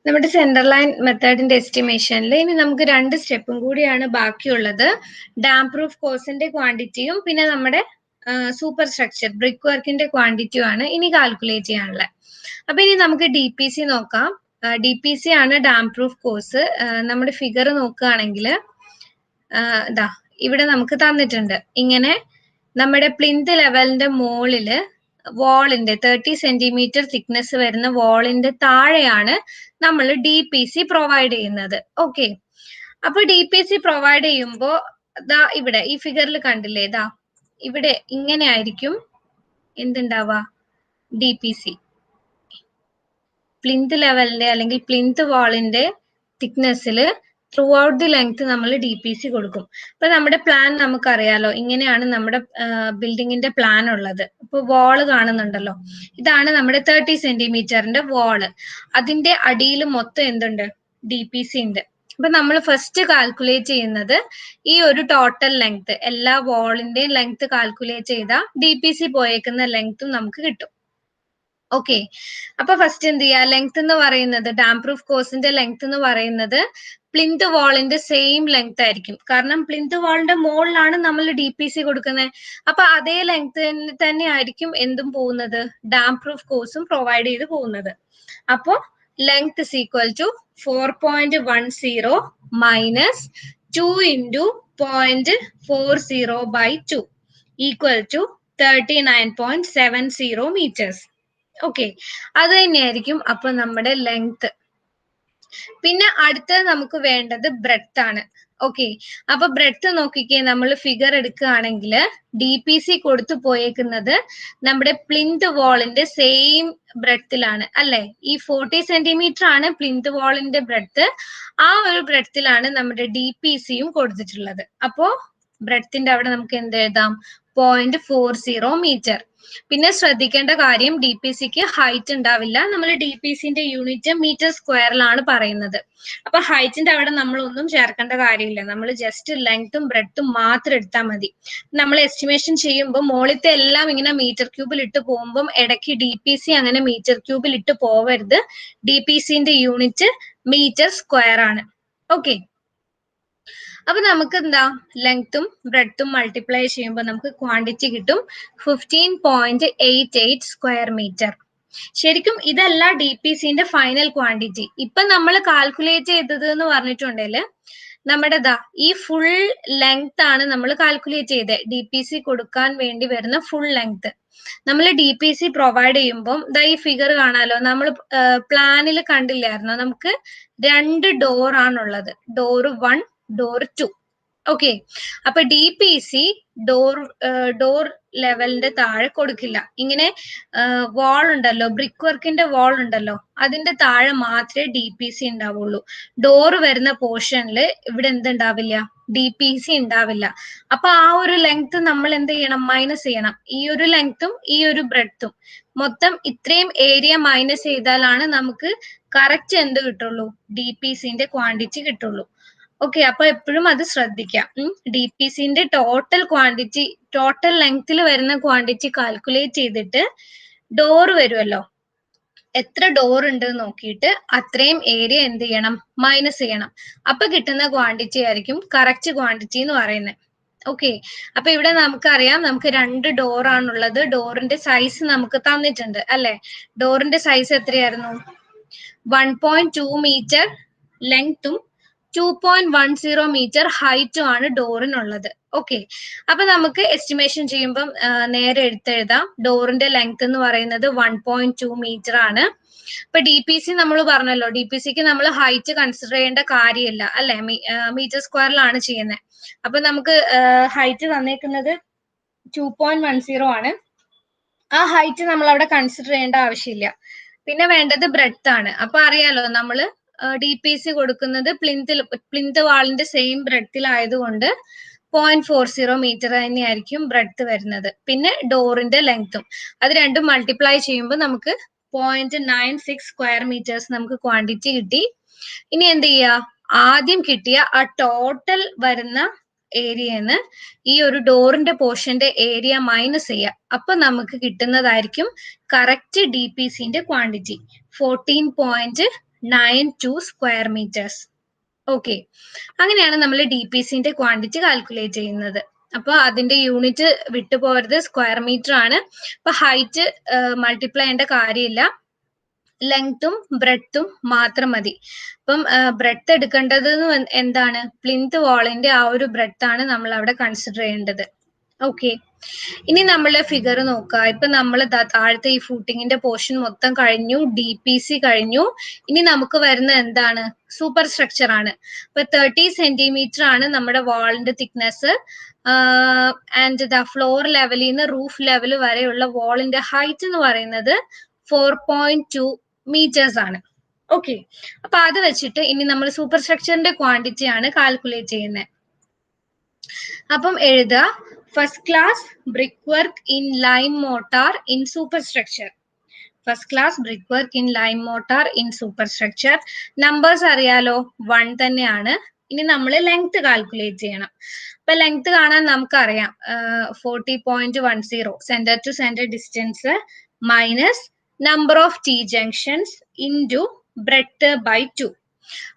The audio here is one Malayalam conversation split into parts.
നമ്മുടെ സെന്റർ ലൈൻ മെത്തേഡിന്റെ എസ്റ്റിമേഷനിൽ ഇനി നമുക്ക് രണ്ട് സ്റ്റെപ്പും കൂടിയാണ് ബാക്കിയുള്ളത്. ഡാം പ്രൂഫ് കോഴ്സിന്റെ ക്വാണ്ടിറ്റിയും പിന്നെ നമ്മുടെ സൂപ്പർ സ്ട്രക്ചർ ബ്രിക്ക് വർക്കിന്റെ ക്വാണ്ടിറ്റിയും ആണ് ഇനി കാൽക്കുലേറ്റ് ചെയ്യാനുള്ളത്. അപ്പൊ ഇനി നമുക്ക് ഡി പി സി നോക്കാം. ഡി പി സി ആണ് ഡാം പ്രൂഫ് കോഴ്സ്. നമ്മുടെ ഫിഗർ നോക്കുകയാണെങ്കിൽ ഇതാ ഇവിടെ നമുക്ക് തന്നിട്ടുണ്ട്. ഇങ്ങനെ നമ്മുടെ പ്ലിന്ത് ലെവലിന്റെ മുകളില് വാളിന്റെ 30 സെന്റിമീറ്റർ തിക്നെസ് വരുന്ന വാളിന്റെ താഴെയാണ് നമ്മൾ ഡി പി സി പ്രൊവൈഡ് ചെയ്യുന്നത്. ഓക്കെ, അപ്പൊ ഡി പി സി പ്രൊവൈഡ് ചെയ്യുമ്പോ ദാ ഇവിടെ ഈ ഫിഗറിൽ കണ്ടില്ലേ, ഇതാ ഇവിടെ ഇങ്ങനെ ആയിരിക്കും എന്തുണ്ടാവുക, ഡി പി സി പ്ലിന്ത് ലെവലിന്റെ അല്ലെങ്കിൽ പ്ലിന്ത് വാളിന്റെ തിക്നെസ്സിൽ ത്രൂ ഔട്ട് ദി ലെങ്ത് നമ്മൾ ഡി പി സി കൊടുക്കും. അപ്പൊ നമ്മുടെ പ്ലാൻ നമുക്കറിയാലോ, ഇങ്ങനെയാണ് നമ്മുടെ ബിൽഡിങ്ങിന്റെ പ്ലാൻ ഉള്ളത്. ഇപ്പൊ വാള് കാണുന്നുണ്ടല്ലോ, ഇതാണ് നമ്മുടെ 30 സെന്റിമീറ്ററിന്റെ വാള്. അതിന്റെ അടിയിൽ മൊത്തം എന്തുണ്ട്, ഡി പി സി ഉണ്ട്. അപ്പൊ നമ്മൾ ഫസ്റ്റ് കാൽക്കുലേറ്റ് ചെയ്യുന്നത് ഈ ഒരു ടോട്ടൽ ലെങ്ത്, എല്ലാ വാളിന്റെയും ലെങ്ത് കാൽക്കുലേറ്റ് ചെയ്താൽ ഡി പി സി പോയേക്കുന്ന ലെങ്ത്തും നമുക്ക് കിട്ടും. ഓക്കെ, അപ്പൊ ഫസ്റ്റ് എന്ത് ചെയ്യാ, ലെങ്ത് എന്ന് പറയുന്നത് ഡാം പ്രൂഫ് കോഴ്സിന്റെ ലെങ്ത് എന്ന് പറയുന്നത് പ്ലിന്ത് വാളിന്റെ സെയിം ലെങ്ത് ആയിരിക്കും. കാരണം പ്ലിന്ത് വാളിന്റെ മുകളിലാണ് നമ്മൾ ഡി പി സി കൊടുക്കുന്നത്. അപ്പൊ അതേ ലെങ്ത് തന്നെ ആയിരിക്കും എന്തും പോകുന്നത്, ഡാം പ്രൂഫ് കോഴ്സും പ്രൊവൈഡ് ചെയ്ത് പോകുന്നത്. അപ്പോ length is equal to 4.10 minus 2 into 0.40 by 2 equal to 39.70 meters. Okay, അത് തന്നെയായിരിക്കും അപ്പൊ നമ്മുടെ ലെങ്ത്. പിന്നെ അടുത്തത് നമുക്ക് വേണ്ടത് ബ്രെഡ്ത്ത് ആണ്. ഓക്കെ, അപ്പൊ ബ്രെഡ്ത്ത് നോക്കിക്കേ, നമ്മൾ ഫിഗർ എടുക്കുകയാണെങ്കിൽ ഡി പി സി കൊടുത്തു പോയേക്കുന്നത് നമ്മുടെ പ്ലിന്ത് വാളിന്റെ സെയിം ബ്രെഡ്ത്തിലാണ് അല്ലെ. ഈ 40 സെന്റിമീറ്റർ ആണ് പ്ലിന്ത് വാളിന്റെ ബ്രെഡ്ത്ത്. ആ ഒരു ബ്രെഡ്ത്തിലാണ് നമ്മുടെ ഡി പി സിയും കൊടുത്തിട്ടുള്ളത്. അപ്പോ ബ്രെഡ്ത്തിന്റെ അവിടെ നമുക്ക് എന്ത് എഴുതാം, 0.40 മീറ്റർ. പിന്നെ ശ്രദ്ധിക്കേണ്ട കാര്യം, ഡി പി സിക്ക് ഹൈറ്റ് ഉണ്ടാവില്ല. നമ്മൾ ഡി പി സിന്റെ യൂണിറ്റ് മീറ്റർ സ്ക്വയറിലാണ് പറയുന്നത്. അപ്പൊ ഹൈറ്റിന്റെ അവിടെ നമ്മൾ ഒന്നും ചേർക്കേണ്ട കാര്യമില്ല. നമ്മൾ ജസ്റ്റ് ലെങ്ത്തും ബ്രെഡ്ത്തും മാത്രം എടുത്താൽ മതി. നമ്മൾ എസ്റ്റിമേഷൻ ചെയ്യുമ്പോൾ മുകളിലത്തെ എല്ലാം ഇങ്ങനെ മീറ്റർ ക്യൂബിൽ ഇട്ട് പോകുമ്പോൾ ഇടയ്ക്ക് ഡി പി സി അങ്ങനെ മീറ്റർ ക്യൂബിൽ ഇട്ട് പോവരുത്. ഡി പി സിന്റെ യൂണിറ്റ് മീറ്റർ സ്ക്വയർ ആണ്. ഓക്കെ, അപ്പൊ നമുക്ക് എന്താ, ലെങ്ത്തും ബ്രെഡ്ത്തും മൾട്ടിപ്ലൈ ചെയ്യുമ്പോൾ നമുക്ക് ക്വാണ്ടിറ്റി കിട്ടും 15.88 സ്ക്വയർ മീറ്റർ. ശരിക്കും ഇതല്ല ഡി പി സിന്റെ ഫൈനൽ ക്വാണ്ടിറ്റി. ഇപ്പൊ നമ്മൾ കാൽക്കുലേറ്റ് ചെയ്തത് എന്ന് പറഞ്ഞിട്ടുണ്ടെങ്കിൽ നമ്മുടെ ഈ ഫുൾ ലെങ്ത് ആണ് നമ്മൾ കാൽക്കുലേറ്റ് ചെയ്തത്. ഡി പി സി കൊടുക്കാൻ വേണ്ടി വരുന്ന ഫുൾ ലെങ്ത് നമ്മൾ ഡി പി സി പ്രൊവൈഡ് ചെയ്യുമ്പോൾ ഈ ഫിഗർ കാണാലോ, നമ്മൾ പ്ലാനിൽ കണ്ടില്ലായിരുന്നോ, നമുക്ക് 2 ഡോർ ആണുള്ളത്, ഡോർ 1 ഡോർ 2. ഓക്കെ, അപ്പൊ ഡി പി സി ഡോർ ലെവലിന്റെ താഴെ കൊടുക്കില്ല. ഇങ്ങനെ വാൾ ഉണ്ടല്ലോ, ബ്രിക്ക് വർക്കിന്റെ വാൾ ഉണ്ടല്ലോ, അതിന്റെ താഴെ മാത്രമേ ഡി പി സി ഉണ്ടാവുള്ളൂ. ഡോർ വരുന്ന പോർഷനിൽ ഇവിടെ എന്തുണ്ടാവില്ല, ഡി പി സി ഉണ്ടാവില്ല. അപ്പൊ ആ ഒരു ലെങ്ത് നമ്മൾ എന്ത് ചെയ്യണം, മൈനസ് ചെയ്യണം. ഈ ഒരു ലെങ്ത്തും ഈ ഒരു ബ്രെഡ്ത്തും മൊത്തം ഇത്രയും ഏരിയ മൈനസ് ചെയ്താലാണ് നമുക്ക് കറക്റ്റ് എന്ത് കിട്ടുള്ളൂ, ഡി പി സിന്റെ ക്വാണ്ടിറ്റി കിട്ടുള്ളൂ. ഓക്കെ, അപ്പൊ എപ്പോഴും അത് ശ്രദ്ധിക്കാം. ഡി പി സിന്റെ ടോട്ടൽ ക്വാണ്ടിറ്റി, ടോട്ടൽ ലെങ്ത്തിൽ വരുന്ന ക്വാണ്ടിറ്റി കാൽക്കുലേറ്റ് ചെയ്തിട്ട് ഡോർ വരുമല്ലോ, എത്ര ഡോർ ഉണ്ട് നോക്കിയിട്ട് അത്രയും ഏരിയ എന്ത് ചെയ്യണം, മൈനസ് ചെയ്യണം. അപ്പൊ കിട്ടുന്ന ക്വാണ്ടിറ്റി ആയിരിക്കും കറക്റ്റ് ക്വാണ്ടിറ്റി എന്ന് പറയുന്നത്. ഓക്കെ, അപ്പൊ ഇവിടെ നമുക്കറിയാം, നമുക്ക് 2 ഡോർ ആണുള്ളത്. ഡോറിന്റെ സൈസ് നമുക്ക് തന്നിട്ടുണ്ട് അല്ലെ. ഡോറിന്റെ സൈസ് എത്രയായിരുന്നു, 1.2 മീറ്റർ ലെങ്ത്തും 2.10 മീറ്റർ ഹൈറ്റും ആണ് ഡോറിനുള്ളത്. ഓക്കെ, അപ്പൊ നമുക്ക് എസ്റ്റിമേഷൻ ചെയ്യുമ്പോൾ നേരെ എടുത്തെഴുതാം. ഡോറിന്റെ ലെങ്ത് എന്ന് പറയുന്നത് 1.2 മീറ്റർ ആണ്. ഇപ്പൊ ഡി പി സി നമ്മൾ പറഞ്ഞല്ലോ, ഡി പി സിക്ക് നമ്മൾ ഹൈറ്റ് കൺസിഡർ ചെയ്യേണ്ട കാര്യമില്ല അല്ലെ, മീറ്റർ സ്ക്വയറിലാണ് ചെയ്യുന്നത്. അപ്പൊ നമുക്ക് ഹൈറ്റ് തന്നേക്കുന്നത് 2.10 ആണ്. ആ ഹൈറ്റ് നമ്മൾ അവിടെ കൺസിഡർ ചെയ്യേണ്ട ആവശ്യമില്ല. പിന്നെ വേണ്ടത് ബ്രെഡ്ത്ത് ആണ്. അപ്പൊ അറിയാലോ, നമ്മള് ഡി പി സി കൊടുക്കുന്നത് പ്ലിന്ത് വാളിന്റെ സെയിം ബ്രെഡ്ത്തിലായതുകൊണ്ട് 0.40 മീറ്റർ തന്നെയായിരിക്കും ബ്രെഡ്ത്ത് വരുന്നത്. പിന്നെ ഡോറിന്റെ ലെങ്ത്തും അത് രണ്ടും മൾട്ടിപ്ലൈ ചെയ്യുമ്പോൾ നമുക്ക് 0.96 സ്ക്വയർ മീറ്റേഴ്സ് നമുക്ക് ക്വാണ്ടിറ്റി കിട്ടി. ഇനി എന്ത് ചെയ്യുക, ആദ്യം കിട്ടിയ ആ ടോട്ടൽ വരുന്ന ഏരിയന്ന് ഈ ഒരു ഡോറിന്റെ പോർഷന്റെ ഏരിയ മൈനസ് ചെയ്യുക. അപ്പൊ നമുക്ക് കിട്ടുന്നതായിരിക്കും കറക്റ്റ് ഡി പി സിന്റെ ക്വാണ്ടിറ്റി 14.96 0.92 സ്ക്വയർ മീറ്റേഴ്സ്. ഓക്കെ, അങ്ങനെയാണ് നമ്മൾ ഡി പി സിന്റെ ക്വാണ്ടിറ്റി കാൽക്കുലേറ്റ് ചെയ്യുന്നത്. അപ്പൊ അതിന്റെ യൂണിറ്റ് വിട്ടുപോകരുത്, സ്ക്വയർ മീറ്റർ ആണ്. അപ്പൊ ഹൈറ്റ് മൾട്ടിപ്ലൈ ചെയ്യേണ്ട കാര്യമില്ല, ലെങ്ത്തും ബ്രെഡ്ത്തും മാത്രം മതി. അപ്പം ബ്രെഡ്ത്ത് എടുക്കേണ്ടത് എന്താണ്? പ്ലിന്ത് വാളിന്റെ ആ ഒരു ബ്രെഡ്ത്ത് ആണ് നമ്മൾ അവിടെ കൺസിഡർ ചെയ്യേണ്ടത്. ഓക്കെ, ഇനി നമ്മള് ഫിഗർ നോക്കുക. ഇപ്പൊ നമ്മൾ താഴത്തെ ഈ ഫൂട്ടിങ്ങിന്റെ പോർഷൻ മൊത്തം കഴിഞ്ഞു, ഡി പി സി കഴിഞ്ഞു. ഇനി നമുക്ക് വരുന്ന എന്താണ്? സൂപ്പർ സ്ട്രക്ചർ ആണ്. ഇപ്പൊ 30 സെന്റിമീറ്റർ ആണ് നമ്മുടെ വാളിന്റെ തിക്നെസ്. ആൻഡ് ദ ഫ്ലോർ ലെവലിൽ നിന്ന് റൂഫ് ലെവൽ വരെയുള്ള വാളിന്റെ ഹൈറ്റ് എന്ന് പറയുന്നത് 4.2 മീറ്റേഴ്സ് ആണ്. ഓക്കെ, അപ്പൊ അത് വെച്ചിട്ട് ഇനി നമ്മൾ സൂപ്പർ സ്ട്രക്ചറിന്റെ ക്വാണ്ടിറ്റി ആണ് കാൽക്കുലേറ്റ് ചെയ്യുന്നത്. അപ്പം എഴുതുക, first class brick work in lime motor in super structure. First class brick work in lime motor in super structure. Numbers അറിയാലോ, 1 തന്നെയാണ്. ഇനി നമ്മൾ ലെങ്ത് കാൽക്കുലേറ്റ് ചെയ്യണം. അപ്പൊ ലെങ്ത് കാണാൻ നമുക്കറിയാം 40.10 centre to centre distance minus number of T junctions into breadth by 2.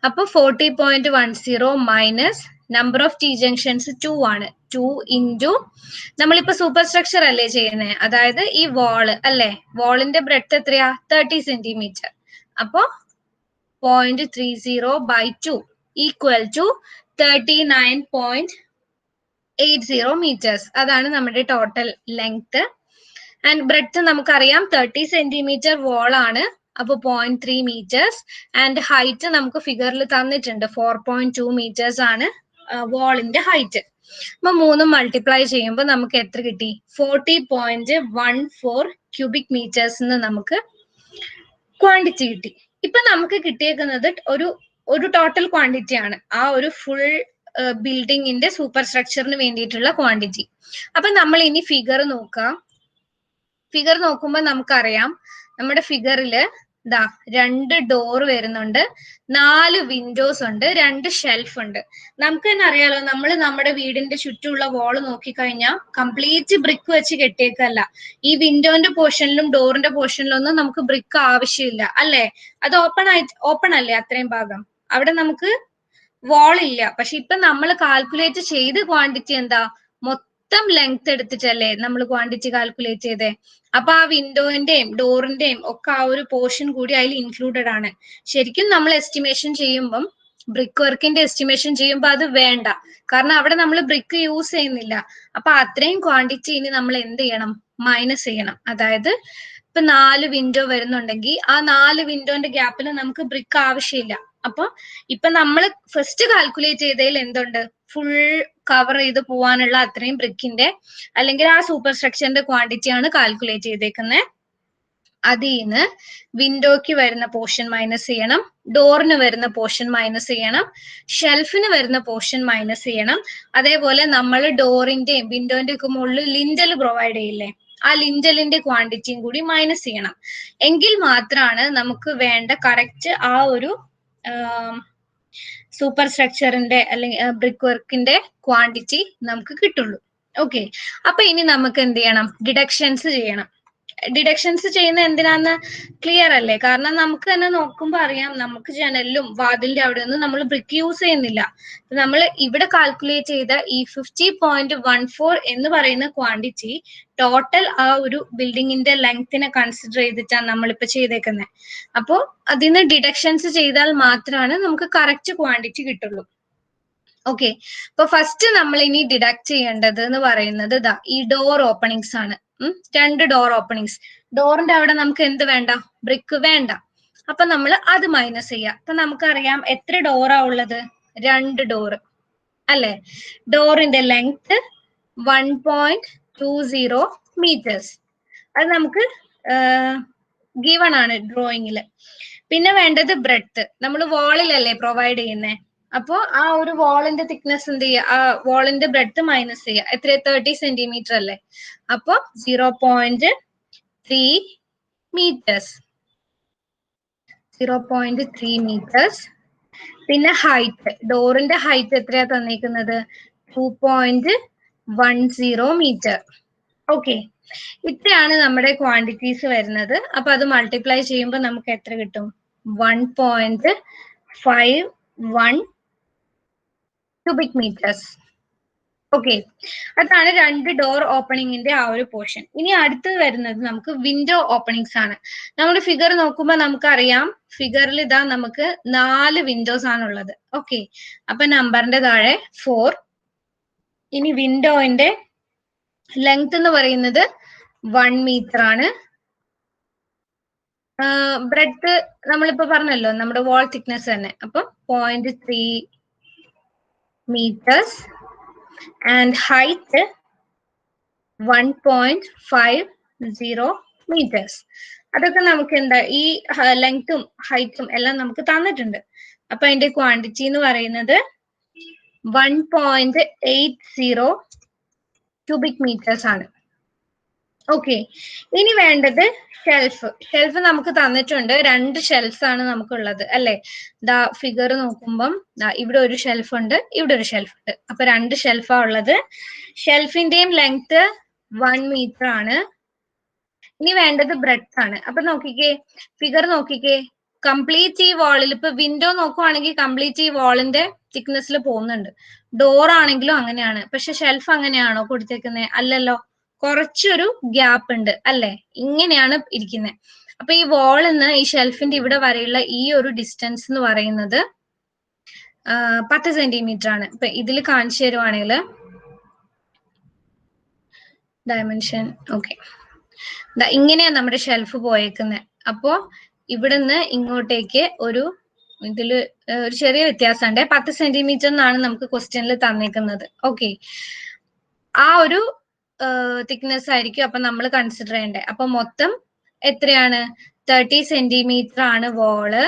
അപ്പൊ 40.10 minus number of T junctions 2 ആണ്. 2 ഇൻറ്റു നമ്മളിപ്പോ സൂപ്പർ സ്ട്രക്ചർ അല്ലേ ചെയ്യുന്നത്, അതായത് ഈ വാള് അല്ലേ, വാളിന്റെ ബ്രെഡ്ത്ത് എത്രയാ? 30 സെന്റിമീറ്റർ. അപ്പൊ 0.30 ബൈ 2 ഈക്വൽ ടു 39.80 മീറ്റേഴ്സ്. അതാണ് നമ്മുടെ ടോട്ടൽ ലെങ്ത്. ആൻഡ് ബ്രെഡ്ത്ത് നമുക്കറിയാം 30 സെന്റിമീറ്റർ വാൾ ആണ്, അപ്പൊ 0.3 മീറ്റേഴ്സ്. ആൻഡ് ഹൈറ്റ് നമുക്ക് ഫിഗറിൽ തന്നിട്ടുണ്ട്, 4.2 മീറ്റേഴ്സ് ആണ് വാളിന്റെ ഹൈറ്റ്. അപ്പൊ 3 മൾട്ടിപ്ലൈ ചെയ്യുമ്പോൾ നമുക്ക് എത്ര കിട്ടി? 40.14 ക്യൂബിക് മീറ്റേഴ്സ് നമുക്ക് ക്വാണ്ടിറ്റി കിട്ടി. ഇപ്പൊ നമുക്ക് കിട്ടിയേക്കുന്നത് ഒരു ടോട്ടൽ ക്വാണ്ടിറ്റി ആണ്, ആ ഒരു ഫുൾ ബിൽഡിങ്ങിന്റെ സൂപ്പർ സ്ട്രക്ചറിന് വേണ്ടിയിട്ടുള്ള ക്വാണ്ടിറ്റി. അപ്പൊ നമ്മൾ ഇനി ഫിഗർ നോക്കാം. ഫിഗർ നോക്കുമ്പോൾ നമുക്കറിയാം നമ്മുടെ ഫിഗറില് 2 ഡോർ വരുന്നുണ്ട്, 4 വിൻഡോസ് ഉണ്ട്, 2 ഷെൽഫ് ഉണ്ട്. നമുക്ക് തന്നെ അറിയാലോ, നമ്മൾ നമ്മുടെ വീടിന്റെ ചുറ്റുമുള്ള വാള് നോക്കിക്കഴിഞ്ഞാൽ കംപ്ലീറ്റ് ബ്രിക്ക് വെച്ച് കെട്ടിയേക്കല്ല. ഈ വിൻഡോന്റെ പോർഷനിലും ഡോറിന്റെ പോർഷനിലും ഒന്നും നമുക്ക് ബ്രിക്ക് ആവശ്യമില്ല അല്ലേ? അത് ഓപ്പൺ അല്ലേ അത്രയും ഭാഗം, അവിടെ നമുക്ക് വാൾ ഇല്ല. പക്ഷെ ഇപ്പൊ നമ്മൾ കാൽക്കുലേറ്റ് ചെയ്ത ക്വാണ്ടിറ്റി എന്താ? മൊത്തം ലെങ്ത് എടുത്തിട്ടല്ലേ നമ്മൾ ക്വാണ്ടിറ്റി കാൽക്കുലേറ്റ് ചെയ്തേ. അപ്പൊ ആ വിൻഡോന്റെയും ഡോറിന്റെയും ഒക്കെ ആ ഒരു പോർഷൻ കൂടി അതിൽ ഇൻക്ലൂഡഡ് ആണ്. ശരിക്കും നമ്മൾ എസ്റ്റിമേഷൻ ചെയ്യുമ്പം, ബ്രിക്ക് വർക്കിന്റെ എസ്റ്റിമേഷൻ ചെയ്യുമ്പോൾ അത് വേണ്ട, കാരണം അവിടെ നമ്മൾ ബ്രിക്ക് യൂസ് ചെയ്യുന്നില്ല. അപ്പൊ അത്രയും ക്വാണ്ടിറ്റി ഇനി നമ്മൾ എന്ത് ചെയ്യണം? മൈനസ് ചെയ്യണം. അതായത് ഇപ്പൊ 4 വിൻഡോ വരുന്നുണ്ടെങ്കിൽ ആ 4 വിൻഡോന്റെ ഗ്യാപ്പിൽ നമുക്ക് ബ്രിക്ക് ആവശ്യമില്ല. അപ്പൊ ഇപ്പൊ നമ്മൾ ഫസ്റ്റ് കാൽക്കുലേറ്റ് ചെയ്തതിൽ എന്തുണ്ട്? ഫുൾ കവർ ചെയ്ത് പോവാനുള്ള അത്രയും ബ്രിക്കിന്റെ അല്ലെങ്കിൽ ആ സൂപ്പർ സ്ട്രക്ചറിന്റെ ക്വാണ്ടിറ്റി ആണ് കാൽക്കുലേറ്റ് ചെയ്തേക്കുന്നത്. അതിൽ നിന്ന് വിൻഡോയ്ക്ക് വരുന്ന പോർഷൻ മൈനസ് ചെയ്യണം, ഡോറിന് വരുന്ന പോർഷൻ മൈനസ് ചെയ്യണം, ഷെൽഫിന് വരുന്ന പോർഷൻ മൈനസ് ചെയ്യണം. അതേപോലെ നമ്മൾ ഡോറിന്റെയും വിൻഡോന്റെ ഒക്കെ മുകളിൽ ലിൻഡൽ പ്രൊവൈഡ് ചെയ്യില്ലേ, ആ ലിൻഡലിന്റെ ക്വാണ്ടിറ്റിയും കൂടി മൈനസ് ചെയ്യണം. എങ്കിൽ മാത്രമാണ് നമുക്ക് വേണ്ട കറക്റ്റ് ആ ഒരു സൂപ്പർ സ്ട്രക്ചറിന്റെ അല്ലെങ്കിൽ ബ്രിക്ക് വർക്കിന്റെ ക്വാണ്ടിറ്റി നമുക്ക് കിട്ടുള്ളൂ. ഓക്കെ, അപ്പൊ ഇനി നമുക്ക് എന്ത് ചെയ്യണം? ഡിഡക്ഷൻസ് ചെയ്യണം. ഡിഡക്ഷൻസ് ചെയ്യുന്ന എന്തിനാന്ന് ക്ലിയർ അല്ലേ? കാരണം നമുക്ക് തന്നെ നോക്കുമ്പോൾ അറിയാം, നമുക്ക് ജനലിലും വാതിലിന്റെ അവിടെ ഒന്നും നമ്മൾ ബ്രിക്ക് യൂസ് ചെയ്യുന്നില്ല. നമ്മൾ ഇവിടെ കാൽക്കുലേറ്റ് ചെയ്ത ഈ 50.14 എന്ന് പറയുന്ന ക്വാണ്ടിറ്റി ടോട്ടൽ ആ ഒരു ബിൽഡിങ്ങിന്റെ ലെങ്തിനെ കൺസിഡർ ചെയ്തിട്ടാണ് നമ്മളിപ്പോ ചെയ്തേക്കുന്നത്. അപ്പോൾ അതിന് ഡിഡക്ഷൻസ് ചെയ്താൽ മാത്രമാണ് നമുക്ക് കറക്റ്റ് ക്വാണ്ടിറ്റി കിട്ടുള്ളൂ. ഓക്കെ, അപ്പൊ ഫസ്റ്റ് നമ്മൾ ഇനി ഡിഡക്ട് ചെയ്യേണ്ടത് എന്ന് പറയുന്നത് ഈ ഡോർ ഓപ്പണിങ്സ് ആണ്. 2 ഡോർ ഓപ്പണിങ്സ്. ഡോറിന്റെ അവിടെ നമുക്ക് എന്ത് വേണ്ട? ബ്രിക്ക് വേണ്ട. അപ്പൊ നമ്മൾ അത് മൈനസ് ചെയ്യാം. അപ്പൊ നമുക്കറിയാം എത്ര ഡോറാ ഉള്ളത്? 2 ഡോറ് അല്ലെ? ഡോറിന്റെ ലെങ്ത് 1.20 മീറ്റേഴ്സ്. അത് നമുക്ക് ഗിവൺ ആണ് ഡ്രോയിങ്ങില്. പിന്നെ വേണ്ടത് ബ്രെഡ്ത്ത്. നമ്മൾ വാളിലല്ലേ പ്രൊവൈഡ് ചെയ്യുന്നേ, അപ്പോ ആ ഒരു വാളിന്റെ തിക്നെസ് എന്ത് ചെയ്യുക? ആ വാളിന്റെ ബ്രെഡ്ത്ത് മൈനസ് ചെയ്യുക. എത്ര? 30 സെന്റിമീറ്റർ അല്ലേ? അപ്പൊ 0.3 മീറ്റേഴ്സ്. 0.3 മീറ്റേഴ്സ്. പിന്നെ ഹൈറ്റ്, ഡോറിന്റെ ഹൈറ്റ് എത്രയാ തന്നിരിക്കുന്നത്? 2.10 മീറ്റർ. ഓക്കെ, ഇത്രയാണ് നമ്മുടെ ക്വാണ്ടിറ്റീസ് വരുന്നത്. അപ്പൊ അത് മൾട്ടിപ്ലൈ ചെയ്യുമ്പോൾ നമുക്ക് എത്ര കിട്ടും? 1.51 cubic meters. ഓക്കെ, അതാണ് രണ്ട് ഡോർ ഓപ്പണിങ്ങിന്റെ ആ ഒരു പോർഷൻ. ഇനി അടുത്ത് വരുന്നത് നമുക്ക് വിൻഡോ ഓപ്പണിങ്സ് ആണ്. നമ്മൾ ഫിഗർ നോക്കുമ്പോൾ നമുക്കറിയാം, ഫിഗറിൽ ഇതാ നമുക്ക് 4 വിൻഡോസ് ആണുള്ളത്. ഓക്കെ, അപ്പൊ നമ്പറിന്റെ താഴെ 4. ഇനി വിൻഡോന്റെ ലെങ്ത് എന്ന് പറയുന്നത് 1 മീറ്റർ ആണ്. ബ്രെഡ്ത്ത് നമ്മളിപ്പോ പറഞ്ഞല്ലോ, നമ്മുടെ വാൾ തിക്നെസ് തന്നെ. അപ്പൊ 0.3 meters and height 1.50 meters. അതൊക്കെ നമുക്ക് എന്താ, ഈ ലെങ്ത്തും ഹൈറ്റും എല്ലാം നമുക്ക് തന്നിട്ടുണ്ട്. അപ്പൊ അതിന്റെ ക്വാണ്ടിറ്റി എന്ന് പറയുന്നത് 1.80 cubic meters ആണ്. ഓക്കെ, ഇനി വേണ്ടത് ഷെൽഫ്. ഷെൽഫ് നമുക്ക് തന്നിട്ടുണ്ട്, 2 ഷെൽഫ്സ് ആണ് നമുക്കുള്ളത് അല്ലെ. ദാ ഫിഗർ നോക്കുമ്പം ഇവിടെ ഒരു ഷെൽഫ് ഉണ്ട്, ഇവിടെ ഒരു ഷെൽഫ് ഉണ്ട്. അപ്പൊ 2 ഷെൽഫാ ഉള്ളത്. ഷെൽഫിന്റെയും ലെങ്ത് 1 മീറ്റർ ആണ്. ഇനി വേണ്ടത് ബ്രെഡ്ത്ത് ആണ്. അപ്പൊ നോക്കിക്കേ, ഫിഗർ നോക്കിക്കേ, കംപ്ലീറ്റ് ഈ വാളിൽ ഇപ്പൊ വിൻഡോ നോക്കുവാണെങ്കിൽ കംപ്ലീറ്റ് ഈ വാളിന്റെ തിക്നെസ്സിൽ പോകുന്നുണ്ട്. ഡോർ ആണെങ്കിലും അങ്ങനെയാണ്. പക്ഷെ ഷെൽഫ് അങ്ങനെയാണോ കൊടുത്തേക്കുന്നത്? അല്ലല്ലോ, കുറച്ചൊരു ഗ്യാപ്പ് ഉണ്ട് അല്ലെ, ഇങ്ങനെയാണ് ഇരിക്കുന്നത്. അപ്പൊ ഈ വാളിൽ നിന്ന് ഈ ഷെൽഫിന്റെ ഇവിടെ വരെയുള്ള ഈ ഒരു ഡിസ്റ്റൻസ് എന്ന് പറയുന്നത് 10 സെന്റിമീറ്റർ ആണ്. ഇപ്പൊ ഇതിൽ കാണിച്ചു തരുവാണെങ്കിൽ ഡയമെൻഷൻ, ഓക്കെ, ഇങ്ങനെയാ നമ്മുടെ ഷെൽഫ് പോയേക്കുന്നത്. അപ്പോ ഇവിടുന്ന് ഇങ്ങോട്ടേക്ക് ഒരു ഇതില് ഒരു ചെറിയ വ്യത്യാസമുണ്ട്. 10 സെന്റിമീറ്റർ എന്നാണ് നമുക്ക് ക്വസ്റ്റ്യനിൽ തന്നേക്കുന്നത്. ഓക്കെ, ആ ഒരു തിക്നെസ് ആയിരിക്കും അപ്പൊ നമ്മൾ കൺസിഡർ ചെയ്യേണ്ടത്. അപ്പൊ മൊത്തം എത്രയാണ്? 30 സെന്റിമീറ്റർ ആണ് വാള്.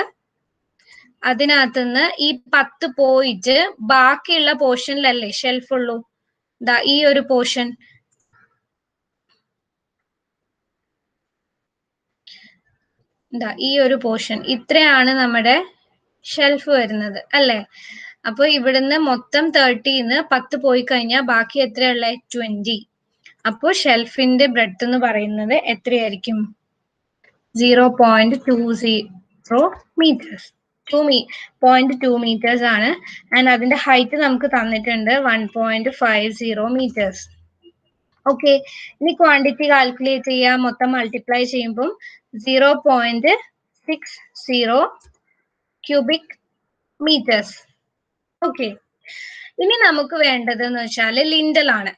അതിനകത്തുനിന്ന് ഈ 10 പോയിട്ട് ബാക്കിയുള്ള പോർഷനിലല്ലേ ഷെൽഫ് ഉള്ളൂ. ഈ ഒരു പോർഷൻ, ഈ ഒരു പോർഷൻ, ഇത്രയാണ് നമ്മുടെ ഷെൽഫ് വരുന്നത് അല്ലെ. അപ്പൊ ഇവിടുന്ന് മൊത്തം 30ന്ന് 10 പോയി കഴിഞ്ഞാൽ ബാക്കി എത്രയുള്ള 20. അപ്പോ ഷെൽഫിന്റെ ബ്രെഡ്ത്ത് എന്ന് പറയുന്നത് എത്രയായിരിക്കും? 0.20 meters, 0.2 meters ആണ്. ആൻഡ് അതിന്റെ ഹൈറ്റ് നമുക്ക് തന്നിട്ടുണ്ട് 1.50 meters. ഓക്കെ, ഇനി ക്വാണ്ടിറ്റി കാൽക്കുലേറ്റ് ചെയ്യാം. മൊത്തം മൾട്ടിപ്ലൈ ചെയ്യുമ്പോൾ 0.60 cubic meters. ഓക്കെ, ഇനി നമുക്ക് വേണ്ടത് എന്ന് വെച്ചാൽ ലിൻഡൽ ആണ്.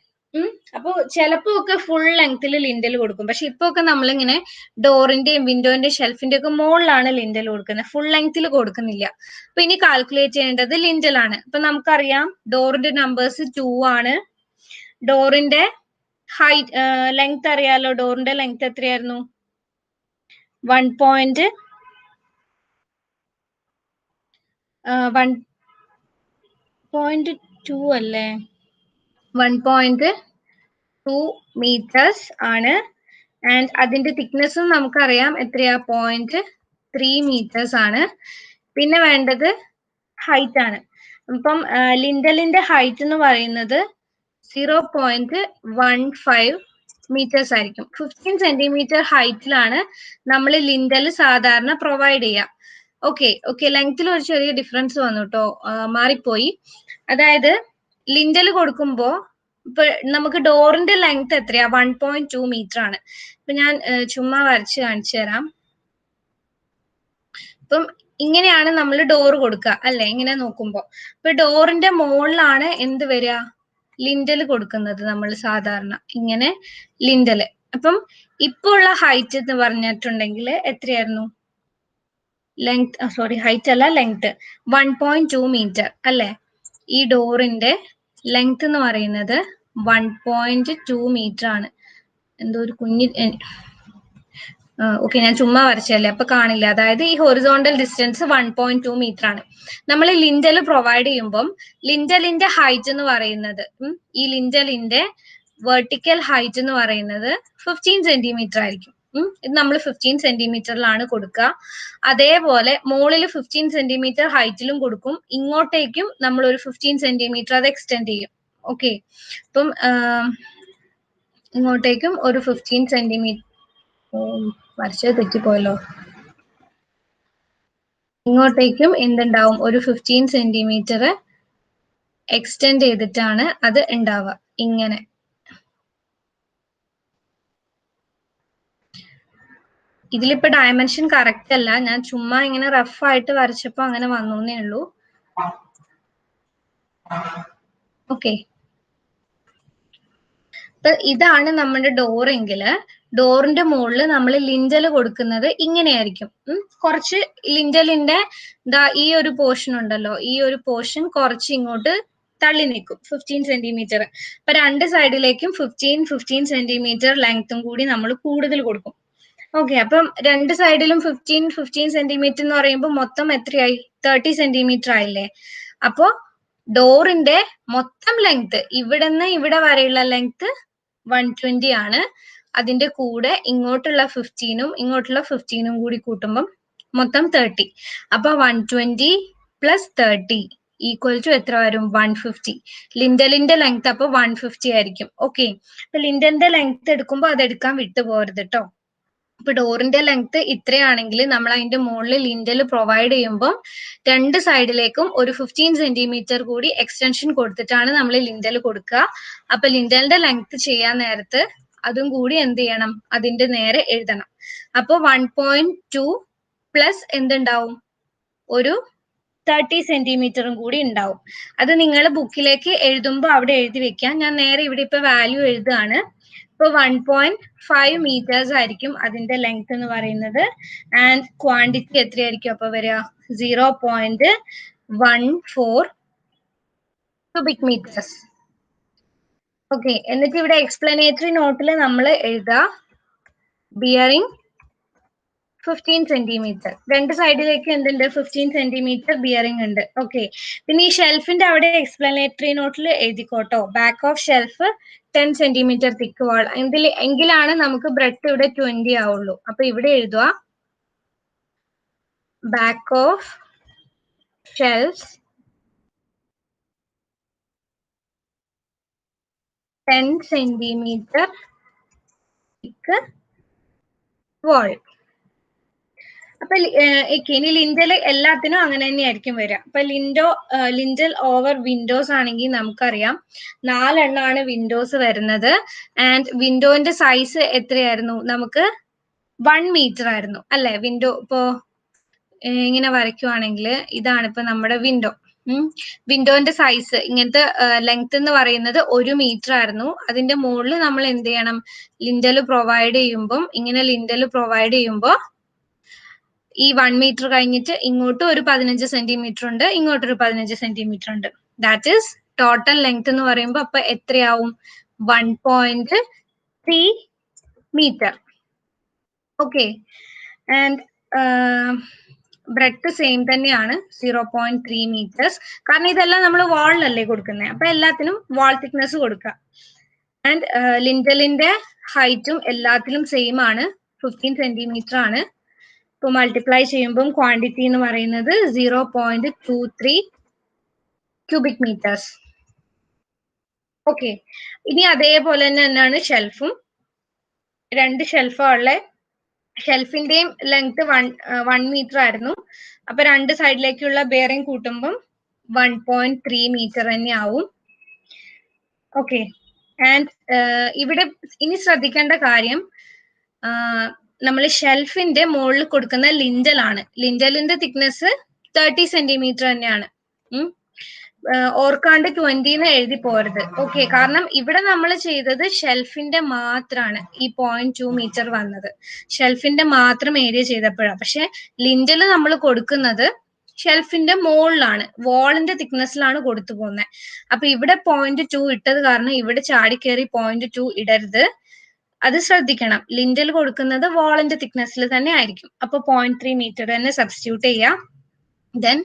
അപ്പൊ ചിലപ്പോ ഒക്കെ ഫുൾ ലെങ്ത്തിൽ ലിൻഡൽ കൊടുക്കും. പക്ഷെ ഇപ്പൊ ഒക്കെ നമ്മളിങ്ങനെ ഡോറിന്റെയും വിൻഡോന്റെയും ഷെൽഫിന്റെ ഒക്കെ മുകളിലാണ് ലിൻഡൽ കൊടുക്കുന്നത്, ഫുൾ ലെങ്ത്തിൽ കൊടുക്കുന്നില്ല. അപ്പൊ ഇനി കാൽക്കുലേറ്റ് ചെയ്യേണ്ടത് ലിൻഡൽ ആണ്. അപ്പൊ നമുക്കറിയാം ഡോറിന്റെ നമ്പേഴ്സ് 2 ആണ്. ഡോറിന്റെ ഹൈറ്റ് ലെങ്ത് അറിയാലോ. ഡോറിന്റെ ലെങ്ത് എത്രയായിരുന്നു? 1.2 അല്ലേ? 1.2 meters ആണ്. ആൻഡ് അതിന്റെ തിക്നെസ്സും നമുക്കറിയാം എത്രയാ? 0.3 meters ആണ്. പിന്നെ വേണ്ടത് ഹൈറ്റ് ആണ്. അപ്പം ലിൻഡലിന്റെ ഹൈറ്റ് എന്ന് പറയുന്നത് 0.15 meters ആയിരിക്കും. 15 സെന്റിമീറ്റർ ഹൈറ്റിലാണ് നമ്മൾ ലിൻഡൽ സാധാരണ പ്രൊവൈഡ് ചെയ്യുക. ഓക്കെ, ലെങ്ത്തിൽ ഒരു ചെറിയ ഡിഫറൻസ് വന്നു കേട്ടോ, മാറിപ്പോയി. അതായത് ലിൻഡൽ കൊടുക്കുമ്പോ ഇപ്പൊ നമുക്ക് ഡോറിന്റെ ലെങ്ത് എത്രയാ? 1.2 meter ആണ്. ഇപ്പൊ ഞാൻ ചുമ്മാ വരച്ച് കാണിച്ചു തരാം. ഇപ്പം ഇങ്ങനെയാണ് നമ്മൾ ഡോർ കൊടുക്കുക അല്ലെ, ഇങ്ങനെ നോക്കുമ്പോ. ഇപ്പൊ ഡോറിന്റെ മുകളിലാണ് എന്ത് വരിക? ലിൻഡൽ കൊടുക്കുന്നത് നമ്മൾ സാധാരണ ഇങ്ങനെ ലിൻഡല്. അപ്പം ഇപ്പൊ ഉള്ള ഹൈറ്റ് എന്ന് പറഞ്ഞിട്ടുണ്ടെങ്കിൽ എത്രയായിരുന്നു? ലെങ്ത്, സോറി ഹൈറ്റ് അല്ല, ലെങ്ത് 1.2 meter അല്ലെ. ഈ ഡോറിന്റെ ലെങ്ത് എന്ന് പറയുന്നത് 1.2 meter ആണ്. എന്തോ ഒരു കുഞ്ഞി, ഓക്കെ, ഞാൻ ചുമ്മാ വരച്ചല്ലേ അപ്പൊ കാണില്ല. അതായത് ഈ ഹൊറിസോണ്ടൽ ഡിസ്റ്റൻസ് 1.2 meter ആണ്. നമ്മൾ ലിൻഡൽ പ്രൊവൈഡ് ചെയ്യുമ്പം ലിൻഡലിന്റെ ഹൈറ്റ് എന്ന് പറയുന്നത്, ഈ ലിൻഡലിന്റെ വെർട്ടിക്കൽ ഹൈറ്റ് എന്ന് പറയുന്നത് 15 സെന്റിമീറ്റർ ആയിരിക്കും. ഇത് നമ്മൾ 15 സെന്റിമീറ്ററിലാണ് കൊടുക്കുക. അതേപോലെ മുകളിൽ 15 സെന്റിമീറ്റർ ഹൈറ്റിലും കൊടുക്കും. ഇങ്ങോട്ടേക്കും നമ്മൾ ഒരു 15 സെന്റിമീറ്റർ അത് എക്സ്റ്റെൻഡ് ചെയ്യും. ഓക്കെ, അപ്പം ഇങ്ങോട്ടേക്കും ഒരു 15 സെന്റിമീറ്റർ, വരച്ചത് തെറ്റിപ്പോയല്ലോ. ഇങ്ങോട്ടേക്കും എന്തുണ്ടാവും, ഒരു 15 സെന്റിമീറ്റർ എക്സ്റ്റെൻഡ് ചെയ്തിട്ടാണ് അത് ഉണ്ടാവുക. ഇങ്ങനെ ഇതിലിപ്പോ ഡയമെൻഷൻ കറക്റ്റ് അല്ല, ഞാൻ ചുമ്മാ ഇങ്ങനെ റഫ് ആയിട്ട് വരച്ചപ്പോ അങ്ങനെ വന്നേ ഉള്ളൂ. ഓക്കെ, ഇതാണ് നമ്മുടെ ഡോർ എങ്കില് ഡോറിന്റെ മുകളിൽ നമ്മൾ ലിൻഡൽ കൊടുക്കുന്നത് ഇങ്ങനെയായിരിക്കും. കുറച്ച് ലിൻഡലിന്റെ ഈ ഒരു പോർഷൻ ഉണ്ടല്ലോ, ഈ ഒരു പോർഷൻ കുറച്ച് ഇങ്ങോട്ട് തള്ളി നിൽക്കും, 15 സെന്റിമീറ്റർ. അപ്പൊ രണ്ട് സൈഡിലേക്കും 15 സെന്റിമീറ്റർ ലെങ്ത്തും കൂടി നമ്മൾ കൂടുതൽ കൊടുക്കും. ഓക്കെ, അപ്പം രണ്ട് സൈഡിലും 15 സെന്റിമീറ്റർ എന്ന് പറയുമ്പോൾ മൊത്തം എത്രയായി, 30 സെന്റിമീറ്റർ ആയില്ലേ. അപ്പോ ഡോറിന്റെ മൊത്തം ലെങ്ത് ഇവിടെ നിന്ന് ഇവിടെ വരെയുള്ള ലെങ്ത് 120 ആണ്. അതിന്റെ കൂടെ ഇങ്ങോട്ടുള്ള 15ഉം ഇങ്ങോട്ടുള്ള 15ഉം കൂടി കൂട്ടുമ്പം മൊത്തം 30. അപ്പൊ 120 + 30 = എത്ര വരും, 150. ലിൻഡലിന്റെ ലെങ്ത് അപ്പൊ 150 ആയിരിക്കും. ഓക്കെ, അപ്പൊ ലിൻഡലിന്റെ ലെങ്ത് എടുക്കുമ്പോൾ അതെടുക്കാൻ വിട്ടുപോകരുത് കേട്ടോ. ഇപ്പൊ ഡോറിന്റെ ലെങ്ത് ഇത്രയാണെങ്കിൽ നമ്മൾ അതിന്റെ മുകളിൽ ലിൻഡൽ പ്രൊവൈഡ് ചെയ്യുമ്പോൾ രണ്ട് സൈഡിലേക്കും ഒരു 15 സെന്റിമീറ്റർ കൂടി എക്സ്റ്റൻഷൻ കൊടുത്തിട്ടാണ് നമ്മൾ ലിൻഡൽ കൊടുക്കുക. അപ്പൊ ലിൻഡലിന്റെ ലെങ്ത് ചെയ്യാൻ നേരത്ത് അതും കൂടി എന്ത് ചെയ്യണം, അതിന്റെ നേരെ എഴുതണം. അപ്പൊ 1.2 പ്ലസ് എന്തുണ്ടാവും, ഒരു 30 സെന്റിമീറ്ററും കൂടി ഉണ്ടാവും. അത് നിങ്ങൾ ബുക്കിലേക്ക് എഴുതുമ്പോൾ അവിടെ എഴുതി വെക്കാം. ഞാൻ നേരെ ഇവിടെ ഇപ്പൊ വാല്യൂ എഴുതുകയാണ്. ഇപ്പൊ 1.5 മീറ്റേഴ്സ് ആയിരിക്കും അതിന്റെ ലെങ്ത് എന്ന് പറയുന്നത്. ആൻഡ് ക്വാണ്ടിറ്റി എത്രയായിരിക്കും അപ്പൊ വരിക, 0.14 ക്യൂബിക് മീറ്റേഴ്സ്. ഓക്കെ, എന്നിട്ട് ഇവിടെ എക്സ്പ്ലനേറ്ററി നോട്ടിൽ നമ്മൾ എഴുതുക ബിയറിംഗ് 15 സെന്റിമീറ്റർ. രണ്ട് സൈഡിലേക്ക് എന്തുണ്ട്, 15 സെന്റിമീറ്റർ ബിയറിംഗ് ഉണ്ട്. ഓക്കെ, പിന്നെ ഈ ഷെൽഫിന്റെ അവിടെ എക്സ്പ്ലനേറ്ററി നോട്ടിൽ എഴുതിക്കോട്ടോ, ബാക്ക് ഓഫ് ഷെൽഫ് 10 സെന്റിമീറ്റർ തിക്ക് വാൾ എങ്കിലാണ് നമുക്ക് ബ്രെഡ്ത്ത് ഇവിടെ 20 ആവുള്ളൂ. അപ്പൊ ഇവിടെ എഴുതുക ബാക്ക് ഓഫ് ഷെൽഫ് 10 സെന്റിമീറ്റർ തിക്ക് വാൾ. അപ്പൊ ഇനി ലിൻഡൽ എല്ലാത്തിനും അങ്ങനെ തന്നെയായിരിക്കും വരിക. അപ്പൊ ലിൻഡൽ ഓവർ വിൻഡോസ് ആണെങ്കിൽ നമുക്കറിയാം 4 എണ്ണമാണ് വിൻഡോസ് വരുന്നത്. ആൻഡ് വിൻഡോന്റെ സൈസ് എത്രയായിരുന്നു, നമുക്ക് 1 മീറ്റർ ആയിരുന്നു അല്ലെ. വിൻഡോ ഇപ്പോ ഇങ്ങനെ വരയ്ക്കുവാണെങ്കിൽ ഇതാണ് ഇപ്പൊ നമ്മുടെ വിൻഡോ. വിൻഡോന്റെ സൈസ് ഇങ്ങനത്തെ ലെങ്ത് എന്ന് പറയുന്നത് 1 മീറ്റർ ആയിരുന്നു. അതിന്റെ മുകളിൽ നമ്മൾ എന്ത് ചെയ്യണം, ലിൻഡൽ പ്രൊവൈഡ് ചെയ്യുമ്പോൾ ഇങ്ങനെ ലിൻഡൽ പ്രൊവൈഡ് ചെയ്യുമ്പോൾ ഈ 1 മീറ്റർ കഴിഞ്ഞിട്ട് ഇങ്ങോട്ട് ഒരു 15 സെന്റിമീറ്റർ ഉണ്ട്, ഇങ്ങോട്ടൊരു 15 സെന്റിമീറ്റർ ഉണ്ട്. ദാറ്റ് ഈസ് ടോട്ടൽ ലെങ്ത് എന്ന് പറയുമ്പോൾ അപ്പൊ എത്രയാവും, 1.3 metre. Okay, and breadth same തന്നെയാണ് 0.3 മീറ്റേഴ്സ്. കാരണം ഇതെല്ലാം നമ്മൾ വാളിലല്ലേ കൊടുക്കുന്നത്, അപ്പൊ എല്ലാത്തിനും വാൾ തിക്നെസ് കൊടുക്കുക. ആൻഡ് ലിൻഡലിന്റെ ഹൈറ്റും എല്ലാത്തിലും സെയിം ആണ്, 15 സെന്റിമീറ്റർ ആണ്. ഇപ്പൊ മൾട്ടിപ്ലൈ ചെയ്യുമ്പോൾ ക്വാണ്ടിറ്റി എന്ന് പറയുന്നത് 0.23 ക്യൂബിക് മീറ്റേഴ്സ്. ഓക്കെ, ഇനി അതേപോലെ തന്നെയാണ് ഷെൽഫും. രണ്ട് ഷെൽഫുള്ള ഷെൽഫിന്റെയും ലെങ്ത് 1 മീറ്റർ ആയിരുന്നു. അപ്പൊ രണ്ട് സൈഡിലേക്കുള്ള ബെയറിംഗ് കൂട്ടുമ്പം 1.3 മീറ്റർ തന്നെ ആവും. ഓക്കെ, ആൻഡ് ഇവിടെ ഇനി ശ്രദ്ധിക്കേണ്ട കാര്യം, നമ്മൾ ഷെൽഫിന്റെ മുകളിൽ കൊടുക്കുന്ന ലിൻഡൽ ആണ്. ലിൻഡലിന്റെ തിക്നെസ് 30 സെന്റിമീറ്റർ തന്നെയാണ്. ഓർക്കാണ്ട് 20 എഴുതി പോരുത്. ഓക്കെ, കാരണം ഇവിടെ നമ്മൾ ചെയ്തത് ഷെൽഫിന്റെ മാത്രമാണ് ഈ 0.2 മീറ്റർ വന്നത്, ഷെൽഫിന്റെ മാത്രം ഏരിയ ചെയ്തപ്പോഴാണ്. പക്ഷെ ലിൻഡൽ നമ്മൾ കൊടുക്കുന്നത് ഷെൽഫിന്റെ മുകളിലാണ്, വാളിന്റെ തിക്നെസ്സിലാണ് കൊടുത്തു പോകുന്നത്. അപ്പൊ ഇവിടെ 0.2 ഇട്ടത് കാരണം ഇവിടെ ചാടിക്കേറി 0.2 ഇടരുത്, അത് ശ്രദ്ധിക്കണം. ലിൻഡൽ കൊടുക്കുന്നത് വാളിന്റെ തിക്നെസ്സിൽ തന്നെ ആയിരിക്കും. അപ്പൊ 0.3 മീറ്റർ തന്നെ സബ്സ്റ്റിറ്റ്യൂട്ട് ചെയ്യാം. ദെൻ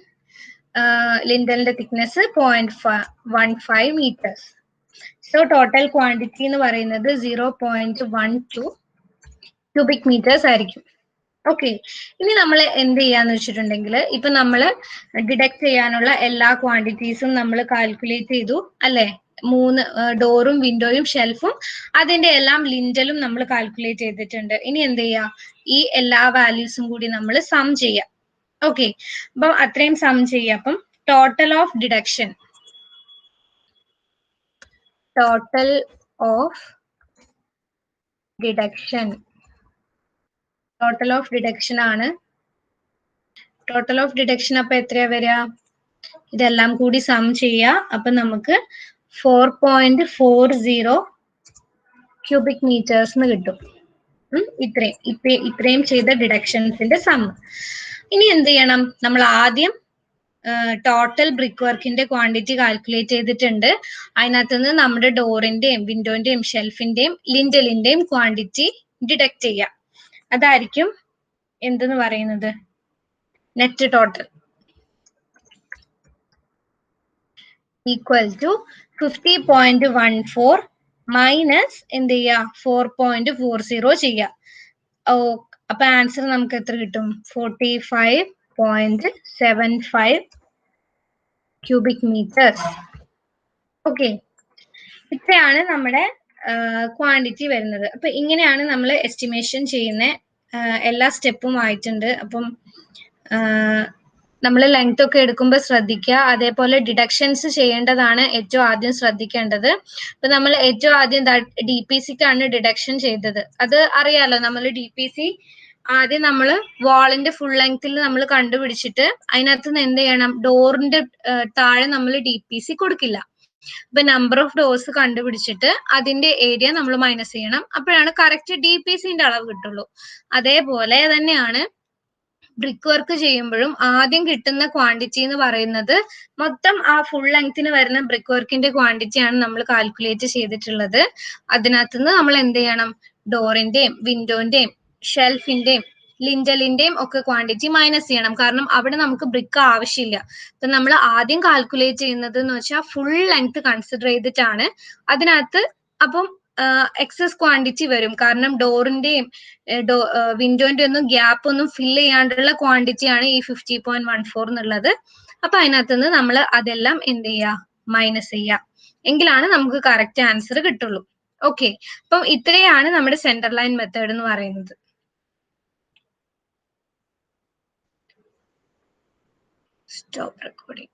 ലിൻഡലിന്റെ thickness 0.15 metres. So total quantity എന്ന് പറയുന്നത് 0.12 ക്യൂബിക് മീറ്റേഴ്സ് ആയിരിക്കും. ഓക്കെ, ഇനി നമ്മൾ എന്ത് ചെയ്യാന്ന് വെച്ചിട്ടുണ്ടെങ്കിൽ ഇപ്പൊ നമ്മൾ ഡിഡക്ട് ചെയ്യാനുള്ള എല്ലാ ക്വാണ്ടിറ്റീസും നമ്മൾ കാൽക്കുലേറ്റ് ചെയ്തു അല്ലെ. 3 ഡോറും വിൻഡോയും ഷെൽഫും അതിന്റെ എല്ലാം ലിൻഡലും നമ്മൾ കാൽക്കുലേറ്റ് ചെയ്തിട്ടുണ്ട്. ഇനി എന്ത് ചെയ്യാം, ഈ എല്ലാ വാല്യൂസും കൂടി നമ്മൾ സം ചെയ്യാം. ഓക്കെ, അപ്പം അത്രയും സം ചെയ്യാം. അപ്പം total of deduction, total of deduction, total of deduction ആണ്. ടോട്ടൽ ഓഫ് ഡിഡക്ഷൻ അപ്പൊ എത്രയാ വരിക? ഇതെല്ലാം കൂടി സം ചെയ്യുക. അപ്പൊ നമുക്ക് 4.40 ക്യൂബിക് മീറ്റേഴ്സ് എന്ന് കിട്ടും. ഇത്രയും ചെയ്ത ഡിഡക്ഷൻസിന്റെ സം. ഇനി എന്ത് ചെയ്യണം? നമ്മൾ ആദ്യം ടോട്ടൽ ബ്രിക്ക് വർക്കിന്റെ ക്വാണ്ടിറ്റി കാൽക്കുലേറ്റ് ചെയ്തിട്ടുണ്ട്. അതിനകത്ത് നിന്ന് നമ്മുടെ ഡോറിന്റെയും വിൻഡോന്റെയും ഷെൽഫിന്റെയും ലിന്റലിന്റെയും ക്വാണ്ടിറ്റി ഡിഡക്ട് ചെയ്യാം. അതായിരിക്കും എന്തെന്ന് പറയുന്നത്? Net total equal to 50.14 minus എന്ത് ചെയ്യുക? 4.40 ചെയ്യുക. അപ്പൊ ആൻസർ നമുക്ക് എത്ര കിട്ടും? 45.75 ക്യൂബിക് മീറ്റേഴ്സ്. ഓക്കെ, ഇത്രയാണ് നമ്മുടെ ക്വാണ്ടിറ്റി വരുന്നത്. അപ്പൊ ഇങ്ങനെയാണ് നമ്മൾ എസ്റ്റിമേഷൻ ചെയ്യുന്ന എല്ലാ സ്റ്റെപ്പും ആയിട്ടുണ്ട്. അപ്പം നമ്മൾ ലെങ്ത് ഒക്കെ എടുക്കുമ്പോൾ ശ്രദ്ധിക്കുക. അതേപോലെ ഡിഡക്ഷൻസ് ചെയ്യേണ്ടതാണ് ഏറ്റവും ആദ്യം ശ്രദ്ധിക്കേണ്ടത്. അപ്പൊ നമ്മൾ ഏറ്റവും ആദ്യം DPCക്കാണ് ഡിഡക്ഷൻ ചെയ്തത്. അത് അറിയാലോ, നമ്മൾ DPC ആദ്യം നമ്മൾ വാളിന്റെ ഫുൾ ലെങ്ത്തിൽ നമ്മൾ കണ്ടുപിടിച്ചിട്ട് അതിനകത്ത് നിന്ന് എന്ത് ചെയ്യണം? ഡോറിന്റെ താഴെ നമ്മൾ DPC കൊടുക്കില്ല. അപ്പൊ നമ്പർ ഓഫ് ഡോർസ് കണ്ടുപിടിച്ചിട്ട് അതിന്റെ ഏരിയ നമ്മൾ മൈനസ് ചെയ്യണം. അപ്പോഴാണ് കറക്റ്റ് DPCന്റെ അളവ് കിട്ടുള്ളൂ. അതേപോലെ തന്നെയാണ് ബ്രിക്ക് വർക്ക് ചെയ്യുമ്പോഴും ആദ്യം കിട്ടുന്ന ക്വാണ്ടിറ്റി എന്ന് പറയുന്നത് മൊത്തം ആ ഫുൾ ലെങ്ത്തിന് വരുന്ന ബ്രിക്ക് വർക്കിന്റെ ക്വാണ്ടിറ്റിയാണ് നമ്മൾ കാൽക്കുലേറ്റ് ചെയ്തിട്ടുള്ളത്. അതിനകത്തുനിന്ന് നമ്മൾ എന്ത് ചെയ്യണം? ഡോറിന്റെയും വിൻഡോന്റെയും ഷെൽഫിന്റെയും ലിന്റലിന്റെയും ഒക്കെ ക്വാണ്ടിറ്റി മൈനസ് ചെയ്യണം. കാരണം അവിടെ നമുക്ക് ബ്രിക്ക് ആവശ്യമില്ല. അപ്പൊ നമ്മൾ ആദ്യം കാൽക്കുലേറ്റ് ചെയ്യുന്നത് എന്ന് വെച്ചാൽ ഫുൾ ലെങ്ത് കൺസിഡർ ചെയ്തിട്ടാണ്. അതിനകത്ത് അപ്പം എക്സസ് ക്വാണ്ടിറ്റി വരും. കാരണം ഡോറിന്റെയും വിൻഡോന്റെ ഒന്നും ഗ്യാപ്പ് ഒന്നും ഫില്ല് ചെയ്യാണ്ടുള്ള ക്വാണ്ടിറ്റിയാണ് ഈ 50.14 എന്നുള്ളത്. അപ്പൊ അതിനകത്തുനിന്ന് നമ്മൾ അതെല്ലാം എന്ത് ചെയ്യുക? മൈനസ് ചെയ്യുക. എങ്കിലാണ് നമുക്ക് കറക്റ്റ് ആൻസർ കിട്ടുള്ളൂ. ഓക്കെ, അപ്പം ഇത്രയാണ് നമ്മുടെ സെന്റർ ലൈൻ മെത്തേഡ് എന്ന് പറയുന്നത്. Stop recording.